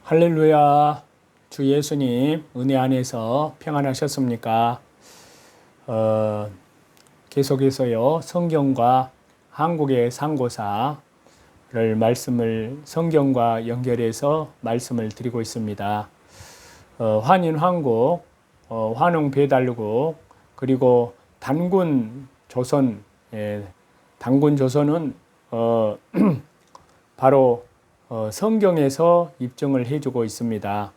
할렐루야. 주 예수님 은혜 안에서 평안하셨습니까? 계속해서요 성경과 한국의 상고사를 성경과 연결해서 말씀을 드리고 있습니다. 환인환국, 환웅배달국, 그리고 단군조선. 단군조선은 바로 성경에서 입증을 해주고 있습니다.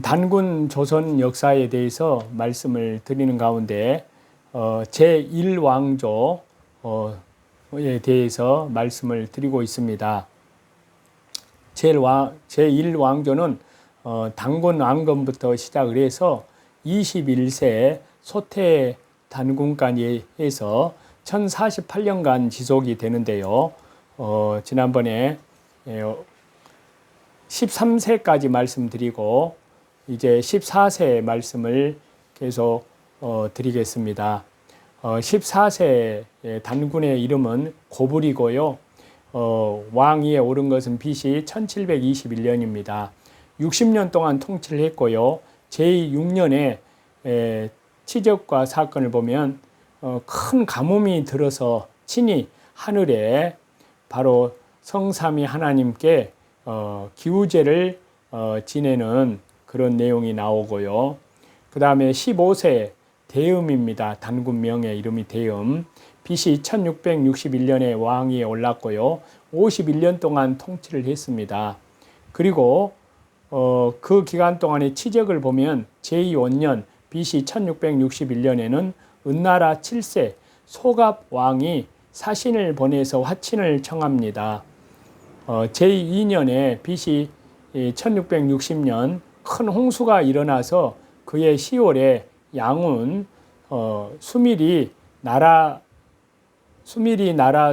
단군 조선 역사에 대해서 말씀을 드리는 가운데 제1왕조에 대해서 말씀을 드리고 있습니다. 제1왕조는 단군 왕건부터 시작을 해서 21세 소태 단군까지 해서 1048년간 지속이 되는데요. 지난번에 13세까지 말씀드리고 이제 14세 말씀을 계속 드리겠습니다. 14세 단군의 이름은 고불이고요. 왕위에 오른 것은 BC 1721년입니다. 60년 동안 통치를 했고요. 제6년에 치적과 사건을 보면 큰 가뭄이 들어서 친히 하늘에 바로 성삼위 하나님께 기우제를 지내는 그런 내용이 나오고요. 그 다음에 15세 대음입니다. 단군명의 이름이 대음. BC 1661년에 왕위에 올랐고요. 51년 동안 통치를 했습니다. 그리고 그 기간 동안의 치적을 보면 제2원년 BC 1661년에는 은나라 7세 소갑 왕이 사신을 보내서 화친을 청합니다. 제2년에 BC 1660년 큰 홍수가 일어나서 그해 10월에 양운 수밀이 나라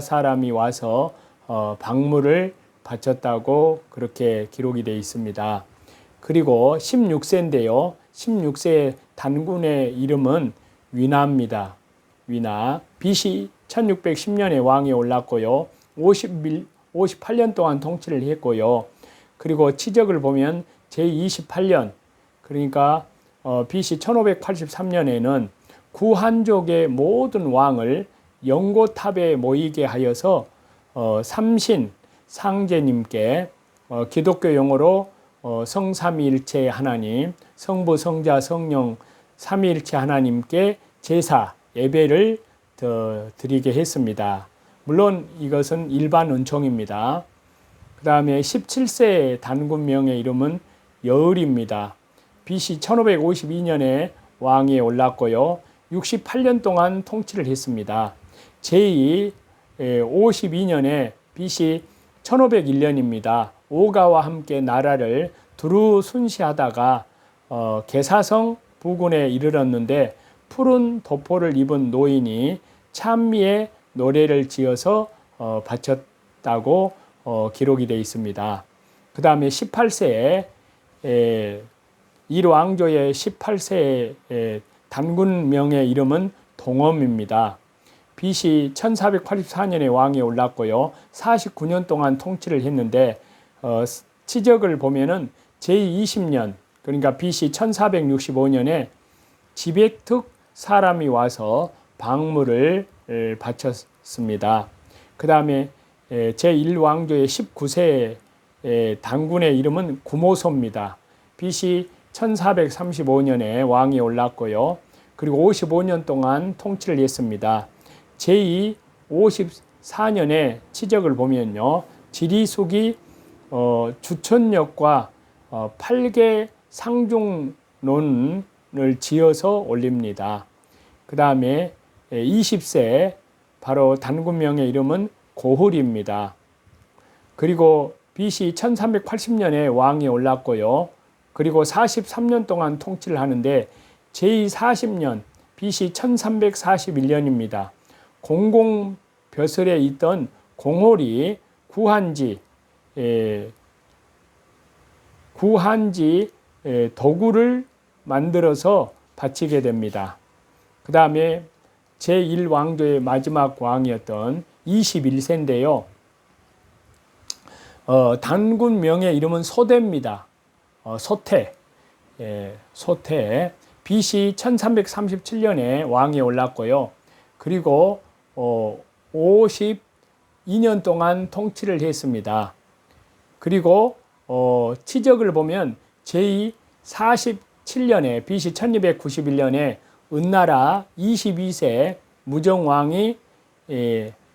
사람이 와서 박물을 바쳤다고 그렇게 기록이 되어 있습니다. 그리고 16세인데요. 16세 단군의 이름은 위나입니다. 위나. BC 1610년에 왕에 올랐고요. 58년 동안 통치를 했고요. 그리고 치적을 보면 제28년, 그러니까 BC 1583년에는 구한족의 모든 왕을 영고탑에 모이게 하여서 삼신 상제님께 기독교 용어로 성삼위일체 하나님, 성부, 성자, 성령 삼위일체 하나님께 제사, 예배를 드리게 했습니다. 물론 이것은 일반 은총입니다. 그 다음에 17세 단군명의 이름은 여을입니다. BC 1552년에 왕위에 올랐고요. 68년 동안 통치를 했습니다. 제2 52년에 BC 1501년입니다. 오가와 함께 나라를 두루 순시하다가 개사성 부근에 이르렀는데 푸른 도포를 입은 노인이 찬미의 노래를 지어서 바쳤다고 기록이 되어 있습니다. 그 다음에 18세에 일왕조의 18세 단군명의 이름은 동엄입니다. BC 1484년에 왕에 올랐고요. 49년 동안 통치를 했는데 치적을 보면은 제20년, 그러니까 BC 1465년에 지백특 사람이 와서 박물을 바쳤습니다. 그 다음에 제1왕조의 19세 단군의 이름은 구모소입니다. BC 1435년에 왕이 올랐고요. 그리고 55년 동안 통치를 했습니다. 제2 54년에 치적을 보면요. 지리숙이 주천역과 8개 상중론을 지어서 올립니다. 그 다음에 20세 바로 단군명의 이름은 고훌입니다. 그리고 BC 1380년에 왕이 올랐고요. 그리고 43년 동안 통치를 하는데 제40년 BC 1341년입니다. 공공벼슬에 있던 공홀이 구한지 도구를 만들어서 바치게 됩니다. 그 다음에 제1왕조의 마지막 왕이었던 21세인데요. 단군 명의 이름은 소태입니다. 소태. 소태. BC 1337년에 왕이 올랐고요. 그리고 52년 동안 통치를 했습니다. 그리고 치적을 보면 제2 47년에 BC 1291년에 은나라 22세 무정왕이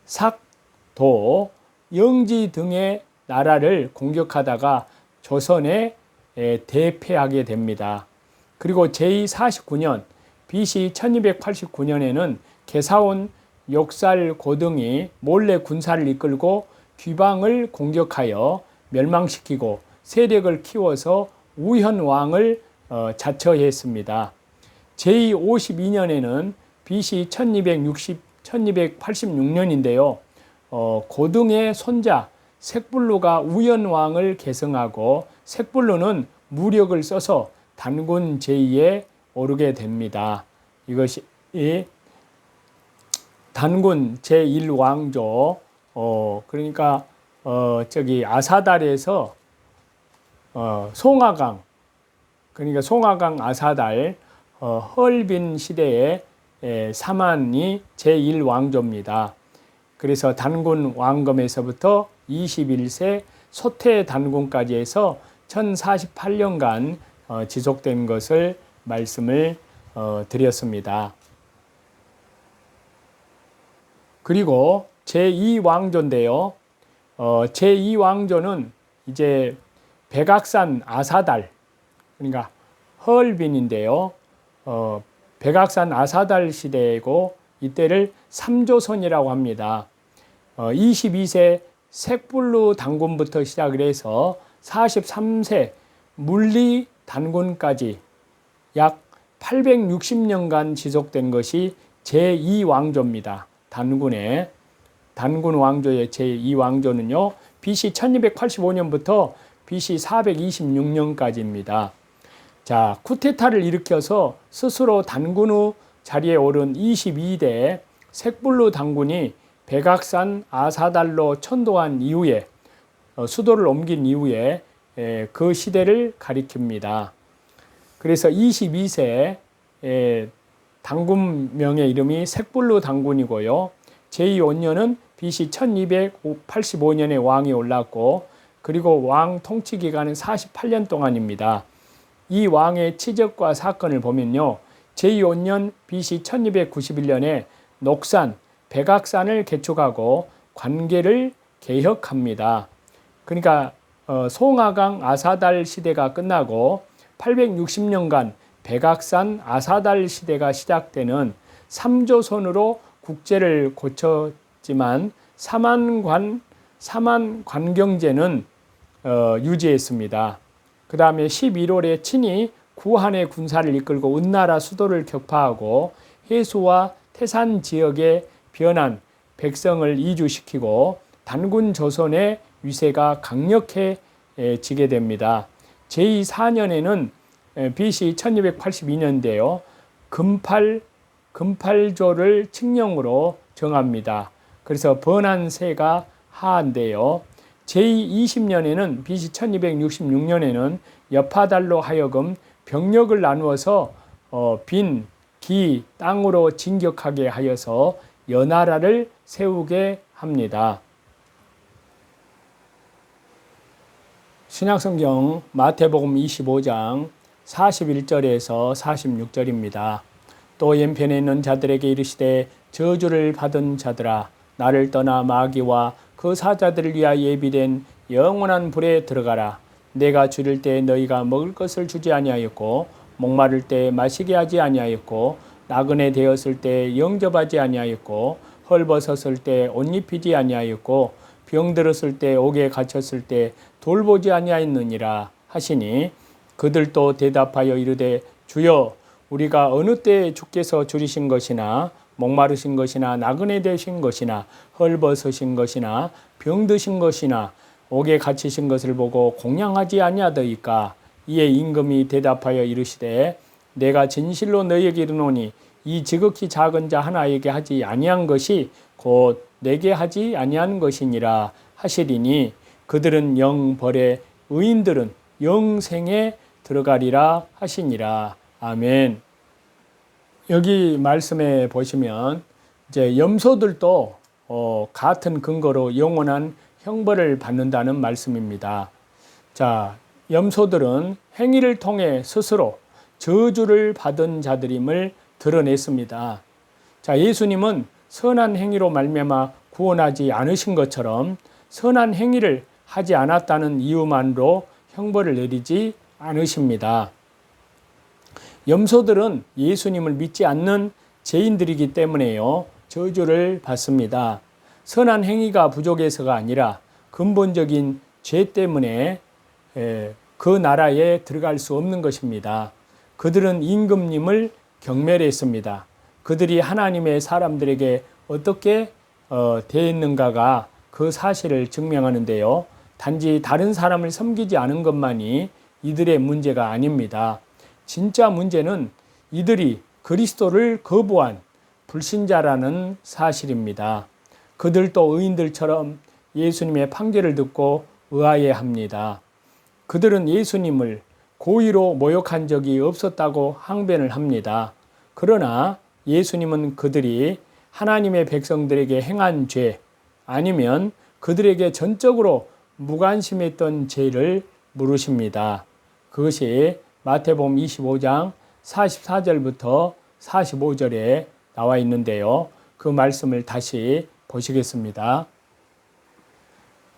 삭, 도, 영지 등의 나라를 공격하다가 조선에 대패하게 됩니다. 그리고 제2 49년 BC 1289년에는 개사온 욕살 고등이 몰래 군사를 이끌고 귀방을 공격하여 멸망시키고 세력을 키워서 우현왕을 자처했습니다. 제2 52년에는 BC 1286년인데요. 고등의 손자 색불로가 우현왕을 계승하고 색불로는 무력을 써서 단군 제2에 오르게 됩니다. 이것이 단군 제1왕조, 그러니까 아사달에서 송하강, 그러니까 송하강 아사달 헐빈 시대에 사만이 제1왕조입니다. 그래서 단군 왕검에서부터 21세 소태 단군까지 해서 1048년간 지속된 것을 말씀을 드렸습니다. 그리고 제2왕조인데요. 제2왕조는 이제 백악산 아사달, 그러니까 헐빈인데요. 백악산 아사달 시대이고 이때를 삼조선이라고 합니다. 22세 색불루 단군부터 시작을 해서 43세 물리 단군까지 약 860년간 지속된 것이 제2왕조입니다. 단군 왕조의 제2왕조는요. BC 1285년부터 BC 426년까지입니다. 자, 쿠데타를 일으켜서 스스로 단군의 자리에 오른 22대 색불루 단군이 백악산 아사달로 천도한 이후에 수도를 옮긴 이후에 그 시대를 가리킵니다. 그래서 22세 단군명의 이름이 색불루 단군이고요. 제2원년은 BC 1285년에 왕이 올랐고 그리고 왕 통치 기간은 48년 동안입니다. 이 왕의 치적과 사건을 보면요. 제2원년 BC 1291년에 녹산, 백악산을 개축하고 관계를 개혁합니다. 그러니까 송하강 아사달 시대가 끝나고 860년간 백악산 아사달 시대가 시작되는 삼조선으로 국제를 고쳤지만 사만관경제는 유지했습니다. 그 다음에 11월에 친히 구한의 군사를 이끌고 은나라 수도를 격파하고 해수와 태산 지역에 변한 백성을 이주시키고 단군 조선의 위세가 강력해지게 됩니다. 제4년에는 BC 1282년인데요. 금팔조를 칙령으로 정합니다. 그래서 번안세가 하한데요. 제20년에는 BC 1266년에는 여파달로 하여금 병력을 나누어서 빈, 기, 땅으로 진격하게 하여서 여나라를 세우게 합니다. 신약성경 마태복음 25장 41절에서 46절입니다. 또 왼편에 있는 자들에게 이르시되 저주를 받은 자들아 나를 떠나 마귀와 그 사자들을 위하여 예비된 영원한 불에 들어가라. 내가 줄일 때 너희가 먹을 것을 주지 아니하였고 목마를 때 마시게 하지 아니하였고 나그네 되었을 때 영접하지 아니하였고 헐벗었을 때 옷 입히지 아니하였고 병들었을 때 옥에 갇혔을 때 돌보지 아니하였느니라 하시니 그들도 대답하여 이르되 주여 우리가 어느 때 주께서 줄이신 것이나 목마르신 것이나 나그네 되신 것이나 헐벗으신 것이나 병드신 것이나 옥에 갇히신 것을 보고 공양하지 아니하더이까. 이에 임금이 대답하여 이르시되 내가 진실로 너희에게 이르노니 이 지극히 작은 자 하나에게 하지 아니한 것이 곧 내게 하지 아니한 것이니라 하시리니 그들은 영벌에 의인들은 영생에 들어가리라 하시니라. 아멘. 여기 말씀에 보시면 이제 염소들도 같은 근거로 영원한 형벌을 받는다는 말씀입니다. 자, 염소들은 행위를 통해 스스로 저주를 받은 자들임을 드러냈습니다. 자, 예수님은 선한 행위로 말미암아 구원하지 않으신 것처럼 선한 행위를 하지 않았다는 이유만으로 형벌을 내리지 않으십니다. 염소들은 예수님을 믿지 않는 죄인들이기 때문에요, 저주를 받습니다. 선한 행위가 부족해서가 아니라 근본적인 죄 때문에 그 나라에 들어갈 수 없는 것입니다. 그들은 임금님을 경멸했습니다. 그들이 하나님의 사람들에게 어떻게 대했는가가 그 사실을 증명하는데요. 단지 다른 사람을 섬기지 않은 것만이 이들의 문제가 아닙니다. 진짜 문제는 이들이 그리스도를 거부한 불신자라는 사실입니다. 그들도 의인들처럼 예수님의 판결을 듣고 의아해합니다. 그들은 예수님을 고의로 모욕한 적이 없었다고 항변을 합니다. 그러나 예수님은 그들이 하나님의 백성들에게 행한 죄 아니면 그들에게 전적으로 무관심했던 죄를 물으십니다. 그것이 마태복음 25장 44절부터 45절에 나와 있는데요. 그 말씀을 다시 보시겠습니다.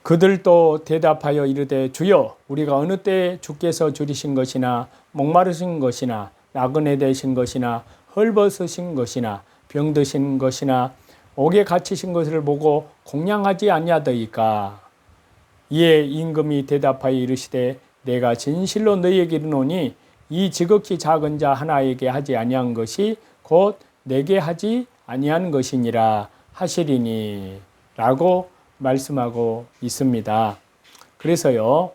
그들도 대답하여 이르되 주여 우리가 어느 때에 주께서 줄이신 것이나 목마르신 것이나 나그네 되신 것이나 헐벗으신 것이나 병드신 것이나 옥에 갇히신 것을 보고 공양하지 아니하더이까. 이에 임금이 대답하여 이르시되 내가 진실로 너희에게 이르노니 이 지극히 작은 자 하나에게 하지 아니한 것이 곧 내게 하지 아니한 것이니라 하시리니 라고 말씀하고 있습니다. 그래서요,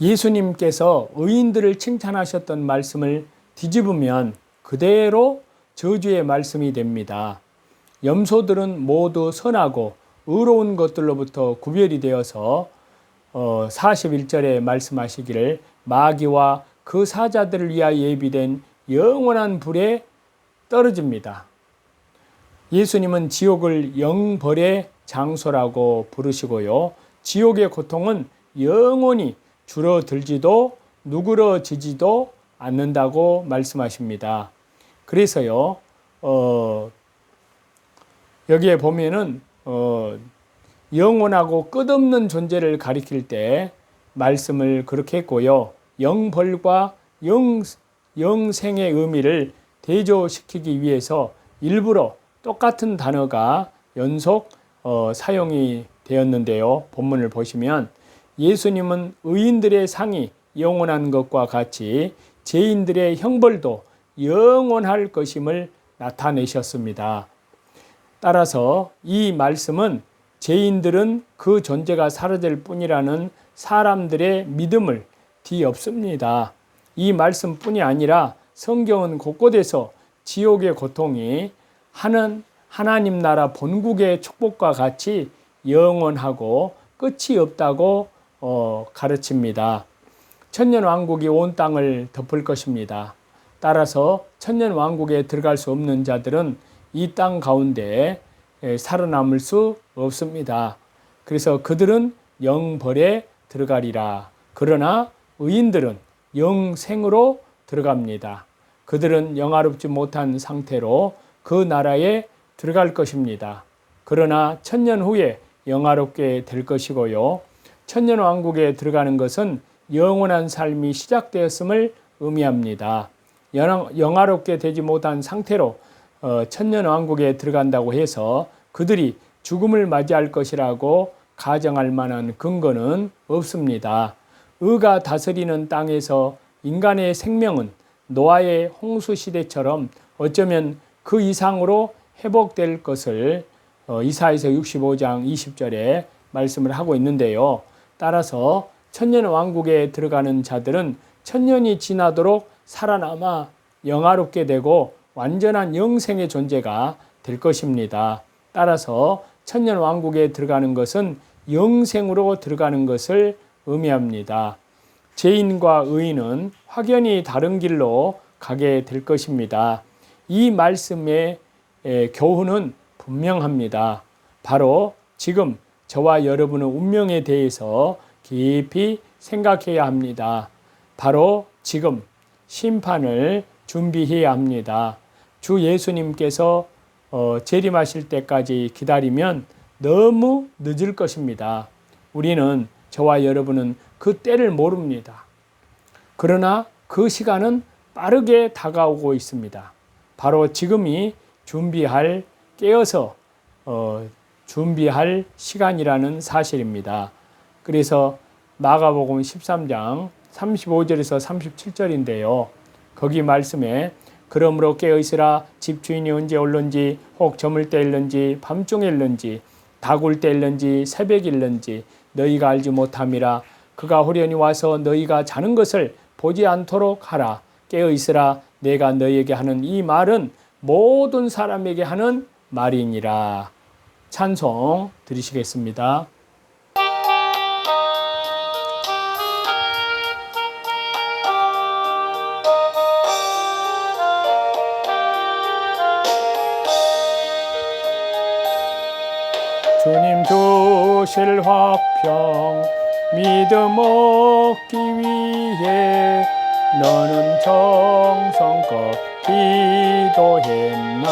예수님께서 의인들을 칭찬하셨던 말씀을 뒤집으면 그대로 저주의 말씀이 됩니다. 염소들은 모두 선하고 의로운 것들로부터 구별이 되어서 41절에 말씀하시기를 마귀와 그 사자들을 위하여 예비된 영원한 불에 떨어집니다. 예수님은 지옥을 영벌의 장소라고 부르시고요. 지옥의 고통은 영원히 줄어들지도 누그러지지도 않는다고 말씀하십니다. 그래서요, 여기에 보면은 영원하고 끝없는 존재를 가리킬 때 말씀을 그렇게 했고요. 영벌과 영생의 의미를 대조시키기 위해서 일부러 똑같은 단어가 연속 사용이 되었는데요. 본문을 보시면 예수님은 의인들의 상이 영원한 것과 같이 죄인들의 형벌도 영원할 것임을 나타내셨습니다. 따라서 이 말씀은 죄인들은 그 존재가 사라질 뿐이라는 사람들의 믿음을 뒤엎습니다. 이 말씀뿐이 아니라 성경은 곳곳에서 지옥의 고통이 하나님 나라 본국의 축복과 같이 영원하고 끝이 없다고 가르칩니다. 천년왕국이 온 땅을 덮을 것입니다. 따라서 천년왕국에 들어갈 수 없는 자들은 이 땅 가운데 살아남을 수 없습니다. 그래서 그들은 영벌에 들어가리라. 그러나 의인들은 영생으로 들어갑니다. 그들은 영화롭지 못한 상태로 그 나라에 들어갈 것입니다. 그러나 천년 후에 영화롭게 될 것이고요. 천년왕국에 들어가는 것은 영원한 삶이 시작되었음을 의미합니다. 영화롭게 되지 못한 상태로 천년왕국에 들어간다고 해서 그들이 죽음을 맞이할 것이라고 가정할 만한 근거는 없습니다. 의가 다스리는 땅에서 인간의 생명은 노아의 홍수 시대처럼 어쩌면 그 이상으로 회복될 것을 이사야서 65장 20절에 말씀을 하고 있는데요. 따라서 천년왕국에 들어가는 자들은 천년이 지나도록 살아남아 영화롭게 되고 완전한 영생의 존재가 될 것입니다. 따라서 천년 왕국에 들어가는 것은 영생으로 들어가는 것을 의미합니다. 죄인과 의인은 확연히 다른 길로 가게 될 것입니다. 이 말씀의 교훈은 분명합니다. 바로 지금 저와 여러분의 운명에 대해서 깊이 생각해야 합니다. 바로 지금 심판을 준비해야 합니다. 주 예수님께서 재림하실 때까지 기다리면 너무 늦을 것입니다. 우리는, 저와 여러분은 그 때를 모릅니다. 그러나 그 시간은 빠르게 다가오고 있습니다. 바로 지금이 깨어서 준비할 시간이라는 사실입니다. 그래서 마가복음 13장 35절에서 37절인데요. 거기 말씀에 그러므로 깨어있으라 집주인이 언제 올는지 혹 저물 때일는지 밤중일는지 다굴 때일는지 새벽일는지 너희가 알지 못함이라. 그가 호련히 와서 너희가 자는 것을 보지 않도록 하라. 깨어있으라. 내가 너희에게 하는 이 말은 모든 사람에게 하는 말이니라. 찬송 드리시겠습니다. 주님 주실 화평 믿음 얻기 위해 너는 정성껏 기도했나.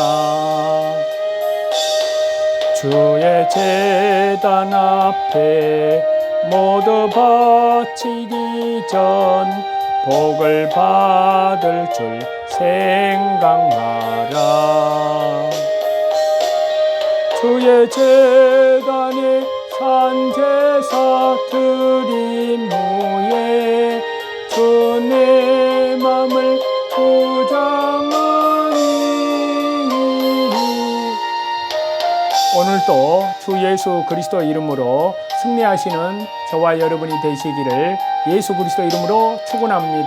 주의 제단 앞에 모두 바치기 전 복을 받을 줄 생각하라. 주의 제단에 산제사 드림 후에 주 내 맘을 포장하니. 오늘도 주 예수 그리스도 이름으로 승리하시는 저와 여러분이 되시기를 예수 그리스도 이름으로 축원합니다.